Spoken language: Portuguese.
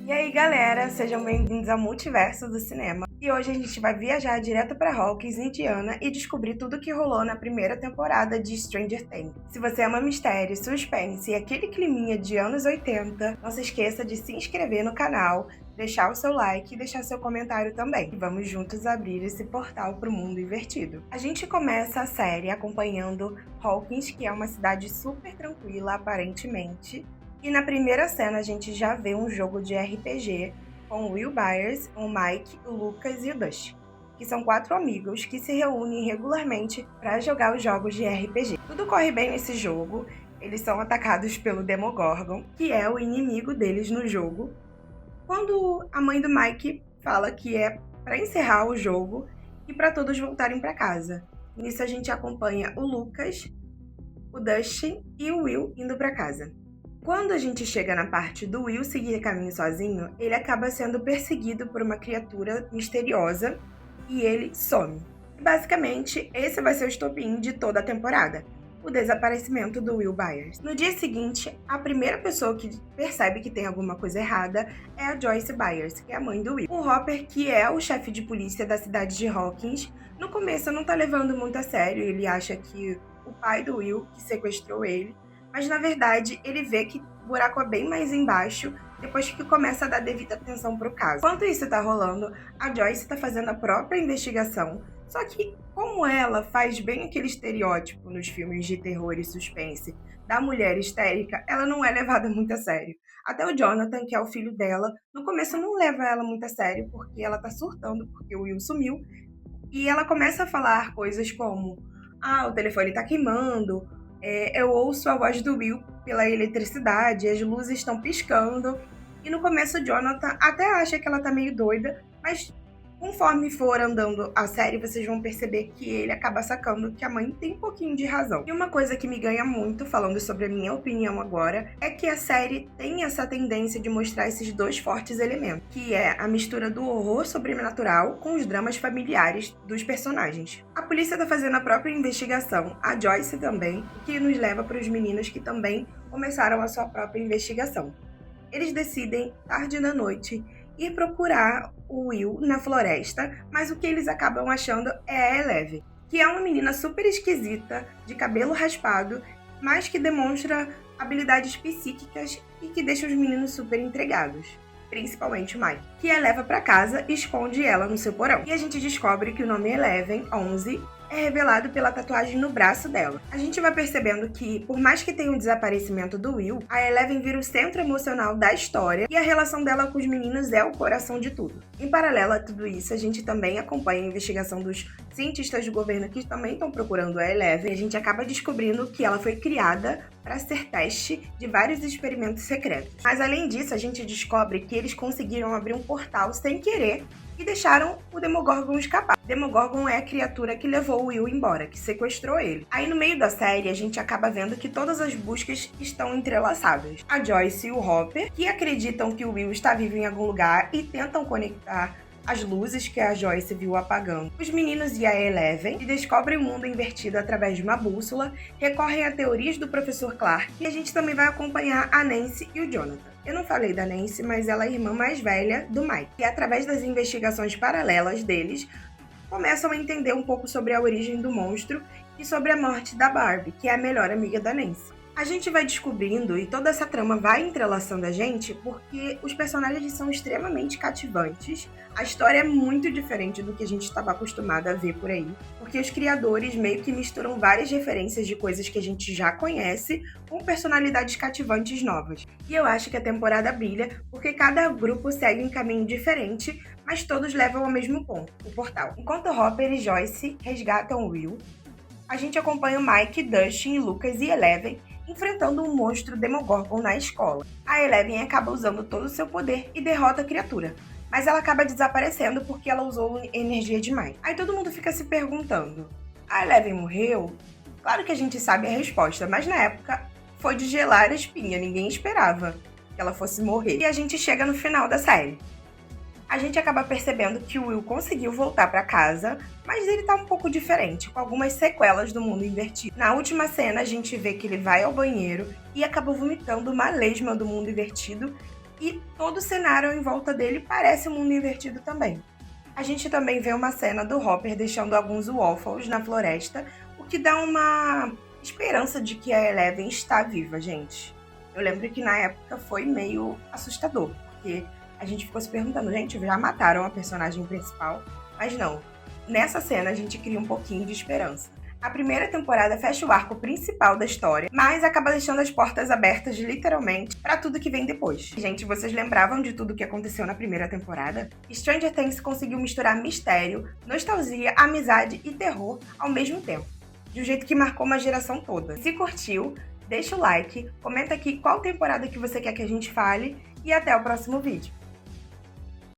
E aí, galera, sejam bem-vindos ao Multiverso do Cinema. E hoje a gente vai viajar direto para Hawkins, Indiana, e descobrir tudo o que rolou na primeira temporada de Stranger Things. Se você ama mistério, suspense e aquele climinha de anos 80, não se esqueça de se inscrever no canal, deixar o seu like e deixar seu comentário também. E vamos juntos abrir esse portal para o mundo invertido. A gente começa a série acompanhando Hawkins, que é uma cidade super tranquila, aparentemente. E na primeira cena a gente já vê um jogo de RPG com o Will Byers, o Mike, o Lucas e o Dustin, que são 4 amigos que se reúnem regularmente para jogar os jogos de RPG. Tudo corre bem nesse jogo, eles são atacados pelo Demogorgon, que é o inimigo deles no jogo, quando a mãe do Mike fala que é para encerrar o jogo e para todos voltarem para casa. Nisso a gente acompanha o Lucas, o Dustin e o Will indo para casa. Quando a gente chega na parte do Will seguir caminho sozinho, ele acaba sendo perseguido por uma criatura misteriosa e ele some. Basicamente, esse vai ser o estopim de toda a temporada, o desaparecimento do Will Byers. No dia seguinte, a primeira pessoa que percebe que tem alguma coisa errada é a Joyce Byers, que é a mãe do Will. O Hopper, que é o chefe de polícia da cidade de Hawkins, no começo não tá levando muito a sério, ele acha que o pai do Will que sequestrou ele, mas na verdade ele vê que o buraco é bem mais embaixo depois que começa a dar devida atenção pro caso. Enquanto isso tá rolando, a Joyce tá fazendo a própria investigação, só que como ela faz bem aquele estereótipo nos filmes de terror e suspense da mulher histérica, ela não é levada muito a sério. Até o Jonathan, que é o filho dela, no começo não leva ela muito a sério porque ela tá surtando porque o Will sumiu, e ela começa a falar coisas como: o telefone tá queimando, eu ouço a voz do Will pela eletricidade, as luzes estão piscando. E no começo o Jonathan até acha que ela tá meio doida, mas conforme for andando a série, vocês vão perceber que ele acaba sacando que a mãe tem um pouquinho de razão. E uma coisa que me ganha muito, falando sobre a minha opinião agora, é que a série tem essa tendência de mostrar esses 2 fortes elementos, que é a mistura do horror sobrenatural com os dramas familiares dos personagens. A polícia tá fazendo a própria investigação, a Joyce também, o que nos leva para os meninos que também começaram a sua própria investigação. Eles decidem, tarde da noite, ir procurar o Will na floresta, mas o que eles acabam achando é a Eleven, que é uma menina super esquisita, de cabelo raspado, mas que demonstra habilidades psíquicas e que deixa os meninos super intrigados, principalmente o Mike, que a leva para casa e esconde ela no seu porão. E a gente descobre que o nome Eleven, 11, é revelado pela tatuagem no braço dela. A gente vai percebendo que, por mais que tenha o desaparecimento do Will, a Eleven vira o centro emocional da história e a relação dela com os meninos é o coração de tudo. Em paralelo a tudo isso, a gente também acompanha a investigação dos cientistas do governo que também estão procurando a Eleven, e a gente acaba descobrindo que ela foi criada para ser teste de vários experimentos secretos. Mas além disso, a gente descobre que eles conseguiram abrir um portal sem querer e deixaram o Demogorgon escapar. O Demogorgon é a criatura que levou o Will embora, que sequestrou ele. Aí no meio da série a gente acaba vendo que todas as buscas estão entrelaçadas. A Joyce e o Hopper, que acreditam que o Will está vivo em algum lugar e tentam conectar as luzes que a Joyce viu apagando. Os meninos e a Eleven, que descobrem o mundo invertido através de uma bússola, recorrem a teorias do professor Clark, e a gente também vai acompanhar a Nancy e o Jonathan. Eu não falei da Nancy, mas ela é a irmã mais velha do Mike. E através das investigações paralelas deles, começam a entender um pouco sobre a origem do monstro e sobre a morte da Barbie, que é a melhor amiga da Nancy. A gente vai descobrindo e toda essa trama vai entrelaçando a gente porque os personagens são extremamente cativantes. A história é muito diferente do que a gente estava acostumado a ver por aí, porque os criadores meio que misturam várias referências de coisas que a gente já conhece com personalidades cativantes novas. E eu acho que a temporada brilha porque cada grupo segue um caminho diferente, mas todos levam ao mesmo ponto, o portal. Enquanto Hopper e Joyce resgatam Will, a gente acompanha o Mike, Dustin, Lucas e Eleven enfrentando um monstro Demogorgon na escola. A Eleven acaba usando todo o seu poder e derrota a criatura, mas ela acaba desaparecendo porque ela usou energia demais. Aí todo mundo fica se perguntando: a Eleven morreu? Claro que a gente sabe a resposta, mas na época foi de gelar a espinha, ninguém esperava que ela fosse morrer. E a gente chega no final da série. A gente acaba percebendo que o Will conseguiu voltar para casa, mas ele tá um pouco diferente, com algumas sequelas do mundo invertido. Na última cena, a gente vê que ele vai ao banheiro e acaba vomitando uma lesma do mundo invertido, e todo o cenário em volta dele parece um mundo invertido também. A gente também vê uma cena do Hopper deixando alguns waffles na floresta, o que dá uma esperança de que a Eleven está viva, gente. Eu lembro que na época foi meio assustador, porque a gente ficou se perguntando, gente, já mataram a personagem principal? Mas não. Nessa cena a gente cria um pouquinho de esperança. A primeira temporada fecha o arco principal da história, mas acaba deixando as portas abertas literalmente para tudo que vem depois. Gente, vocês lembravam de tudo que aconteceu na primeira temporada? Stranger Things conseguiu misturar mistério, nostalgia, amizade e terror ao mesmo tempo, de um jeito que marcou uma geração toda. Se curtiu, deixa o like, comenta aqui qual temporada que você quer que a gente fale e até o próximo vídeo.